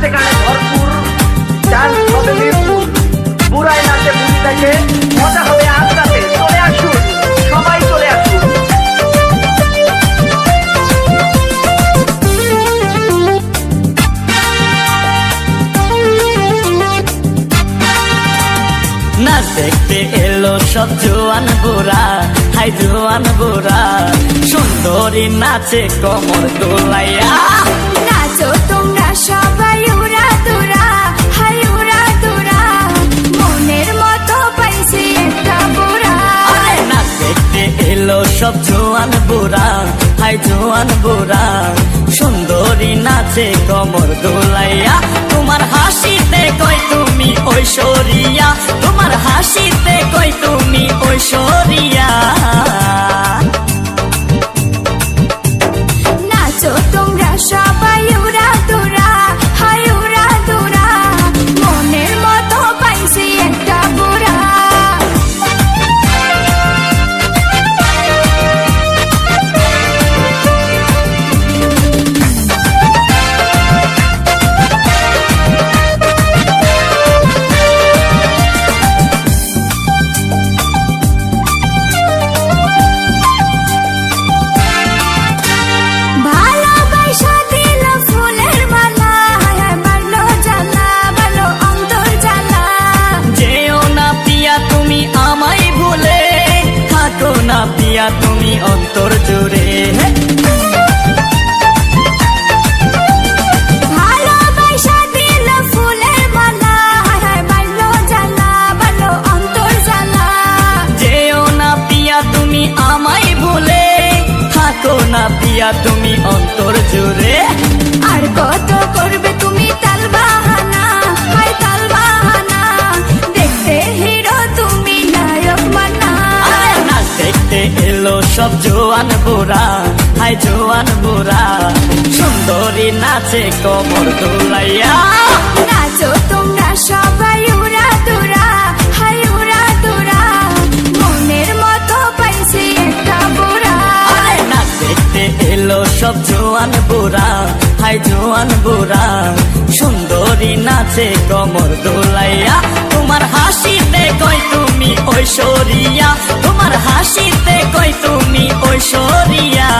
নাচে গানে ভরপুর, ডান্স হবে নির্ভুল। বুড়াই নাচে বুড়ি থাকে, মজা হবে আজ রাতে। চলে আসুন, সবাই চলে আসুন। নাচ দেখতে এলো সব জোয়ান বুড়া, হাই জোয়ান বুড়া, সুন্দরী নাচে কোমর দোলাইয়া। নাচো তোমরা সবাই উড়া দুরা, হাই উড়া দুরা, মনের মতো পাইছি একটা বুড়া। আরে নাচ দেখতে এলো সব জোয়ান বুড়া, হাই জোয়ান বুড়া, সুন্দরী নাচে কোমর দোলাইয়া। তোমার হাসিতে কই তুমি ঐশ্বরিয়া, তোমার হাসিতে কই তুমি ঐশ্বরিয়া। নাচো তোমরা সবাই উড়া দুরা, হাই উড়া দুরা, মনের মতো পাইছি একটা বুড়া। ভালোবাসা দিল ফুলের মালা, হায় হায় বাড়লো জ্বালা, বাড়লো অন্তর জ্বালা। যেও না পিয়া তুমি আমায় ভুলে, থাকো না পিয়া তুমি অন্তর জুড়ে। ভালোবাসা দিল ফুলের মালা, হায় হায় বাড়লো জ্বালা, বাড়লো অন্তর জ্বালা। যেও না পিয়া তুমি আমায় ভুলে, থাকো না পিয়া তুমি অন্তর জুড়ে। আর কত করবে তুমি তাল বাহানা, হায় তাল বাহানা, দেখতে হিরো তুমি নায়ক মানা। আরে নাচ দেখতে এলো সব জোয়ান বুড়া, হাই জোয়ান বুড়া, সুন্দরী নাচে কোমর দোলাইয়া। নাচো তোমরা সবাই উড়া দুরা, হাই উড়া দুরা, মনের মতো পাইছি একটা বুড়া। আরে নাচ দেখতে এলো সব জোয়ান বুড়া, হাই জোয়ান বুড়া, সুন্দরী নাচে কোমর দোলাইয়া। তোমার হাসিতে কই তুমি ঐশ্বরিয়া, তোমার হাসিতে কই তুমি ঐশ্বরিয়া।